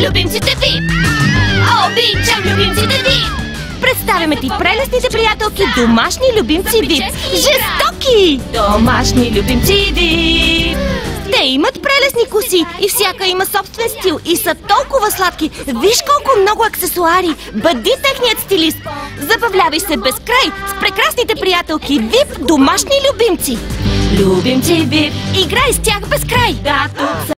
Любимците Вип! Обичам любимците Вип! Представяме ти прелесните приятелки домашни любимци Вип! Жестоки! Домашни любимци Вип! Те имат прелесни коси и всяка има собствен стил и са толкова сладки. Виж колко много аксесуари. Бъди техният стилист. Забавлявай се без край с прекрасните приятелки Вип домашни любимци. Любимци Вип, играй с тях без край. Да, тук